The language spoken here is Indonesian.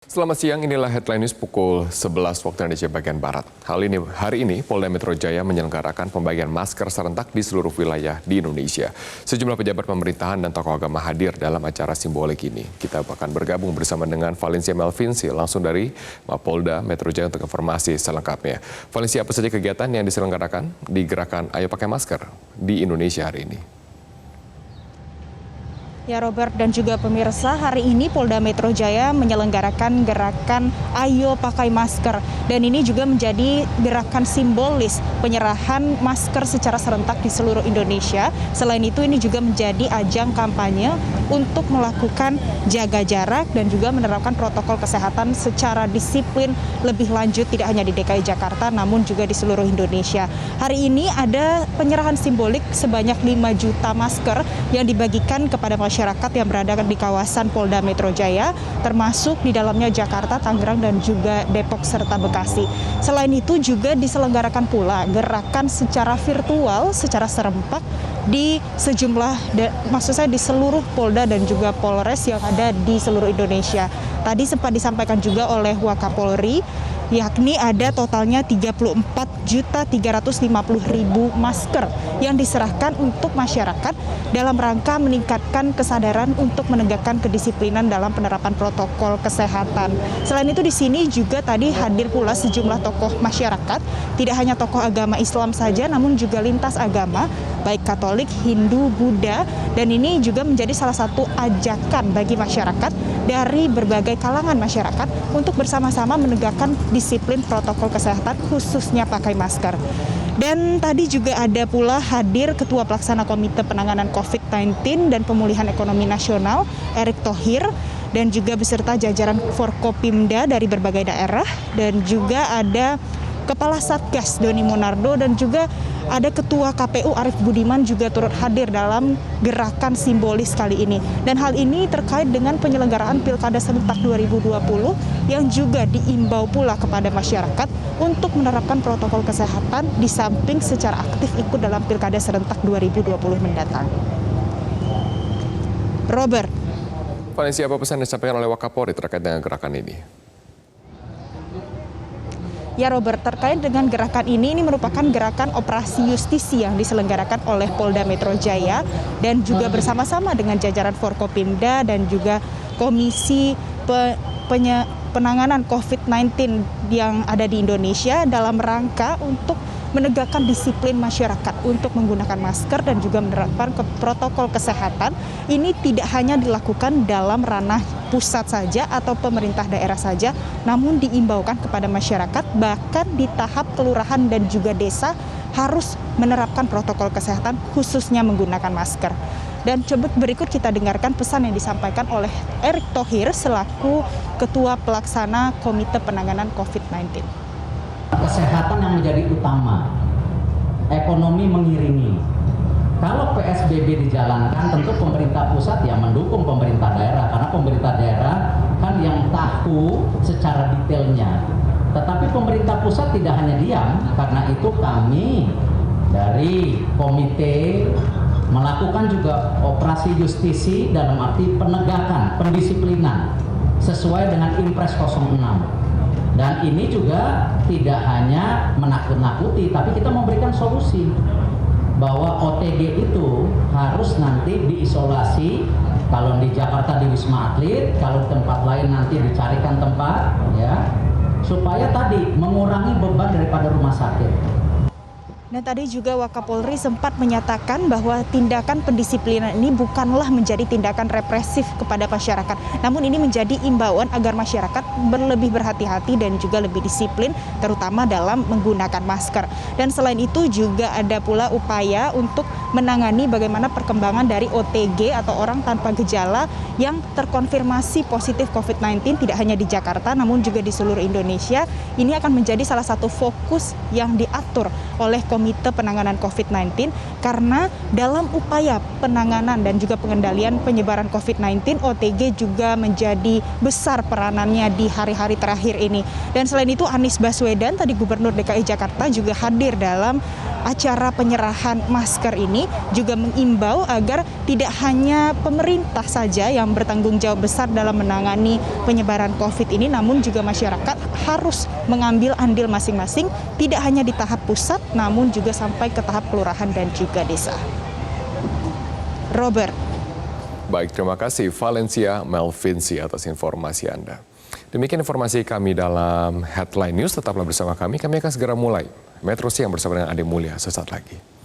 Selamat siang, inilah headline news pukul 11 waktu Indonesia bagian Barat. Hari ini Polda Metro Jaya menyelenggarakan pembagian masker serentak di seluruh wilayah di Indonesia. Sejumlah pejabat pemerintahan dan tokoh agama hadir dalam acara simbolik ini. Kita akan bergabung bersama dengan Valencia Melvinsi langsung dari Polda Metro Jaya untuk informasi selengkapnya. Valencia, apa saja kegiatan yang diselenggarakan di gerakan Ayo Pakai Masker di Indonesia hari ini? Ya Robert dan juga pemirsa, hari ini Polda Metro Jaya menyelenggarakan gerakan Ayo Pakai Masker. Dan ini juga menjadi gerakan simbolis penyerahan masker secara serentak di seluruh Indonesia. Selain itu ini juga menjadi ajang kampanye untuk melakukan jaga jarak dan juga menerapkan protokol kesehatan secara disiplin lebih lanjut tidak hanya di DKI Jakarta namun juga di seluruh Indonesia. Hari ini ada penyerahan simbolik sebanyak 5 juta masker yang dibagikan kepada masyarakat yang berada di kawasan Polda Metro Jaya, termasuk di dalamnya Jakarta, Tangerang, dan juga Depok serta Bekasi. Selain itu juga diselenggarakan pula gerakan secara virtual, secara serempak di sejumlah, maksud saya di seluruh Polda dan juga Polres yang ada di seluruh Indonesia. Tadi sempat disampaikan juga oleh Wakapolri, yakni ada totalnya 34.350.000 masker yang diserahkan untuk masyarakat dalam rangka meningkatkan kesadaran untuk menegakkan kedisiplinan dalam penerapan protokol kesehatan. Selain itu di sini juga tadi hadir pula sejumlah tokoh masyarakat, tidak hanya tokoh agama Islam saja namun juga lintas agama, baik Katolik, Hindu, Buddha, dan ini juga menjadi salah satu ajakan bagi masyarakat dari berbagai kalangan masyarakat untuk bersama-sama menegakkan disiplin protokol kesehatan khususnya pakai masker. Dan tadi juga ada pula hadir Ketua Pelaksana Komite Penanganan COVID-19 dan Pemulihan Ekonomi Nasional, Erick Thohir, dan juga beserta jajaran Forkopimda dari berbagai daerah, dan juga ada Kepala Satgas Doni Monardo dan juga ada Ketua KPU Arief Budiman juga turut hadir dalam gerakan simbolis kali ini. Dan hal ini terkait dengan penyelenggaraan Pilkada Serentak 2020 yang juga diimbau pula kepada masyarakat untuk menerapkan protokol kesehatan di samping secara aktif ikut dalam Pilkada Serentak 2020 mendatang. Robert. Valencia, apa pesan yang disampaikan oleh Wakapolri terkait dengan gerakan ini? Ya Robert, terkait dengan gerakan ini merupakan gerakan operasi justisi yang diselenggarakan oleh Polda Metro Jaya dan juga bersama-sama dengan jajaran Forkopimda dan juga Komisi Penanganan COVID-19 yang ada di Indonesia dalam rangka untuk menegakkan disiplin masyarakat untuk menggunakan masker dan juga menerapkan protokol kesehatan. Ini tidak hanya dilakukan dalam ranah pusat saja atau pemerintah daerah saja, namun diimbaukan kepada masyarakat bahkan di tahap kelurahan dan juga desa harus menerapkan protokol kesehatan khususnya menggunakan masker. Dan coba berikut kita dengarkan pesan yang disampaikan oleh Erick Thohir selaku Ketua Pelaksana Komite Penanganan COVID-19. Kesehatan yang menjadi utama, ekonomi mengiringi. Kalau PSBB dijalankan, tentu pemerintah pusat yang mendukung pemerintah daerah, karena pemerintah daerah kan yang tahu secara detailnya. Tetapi pemerintah pusat tidak hanya diam, karena itu kami dari komite melakukan juga operasi justisi dalam arti penegakan, pendisiplinan sesuai dengan Impres 06. Dan ini juga tidak hanya menakut-nakuti, tapi kita memberikan solusi bahwa OTG itu harus nanti diisolasi. Kalau di Jakarta di Wisma Atlet, kalau di tempat lain nanti dicarikan tempat, ya, supaya tadi mengurangi beban daripada rumah sakit. Dan tadi juga Wakapolri sempat menyatakan bahwa tindakan pendisiplinan ini bukanlah menjadi tindakan represif kepada masyarakat. Namun ini menjadi imbauan agar masyarakat lebih berhati-hati dan juga lebih disiplin terutama dalam menggunakan masker. Dan selain itu juga ada pula upaya untuk menangani bagaimana perkembangan dari OTG atau orang tanpa gejala yang terkonfirmasi positif COVID-19 tidak hanya di Jakarta namun juga di seluruh Indonesia. Ini akan menjadi salah satu fokus yang diatur oleh Komite Penanganan COVID-19 karena dalam upaya penanganan dan juga pengendalian penyebaran COVID-19, OTG juga menjadi besar peranannya di hari-hari terakhir ini. Dan selain itu Anies Baswedan, tadi Gubernur DKI Jakarta, juga hadir dalam acara penyerahan masker ini, juga mengimbau agar tidak hanya pemerintah saja yang bertanggung jawab besar dalam menangani penyebaran COVID ini, namun juga masyarakat harus mengambil andil masing-masing, tidak hanya di tahap pusat, namun juga sampai ke tahap kelurahan dan juga desa. Robert. Baik, terima kasih Valencia Melvinci atas informasi Anda. Demikian informasi kami dalam Headline News. Tetaplah bersama kami akan segera mulai Metro Siang bersama dengan Ade Mulya sesaat lagi.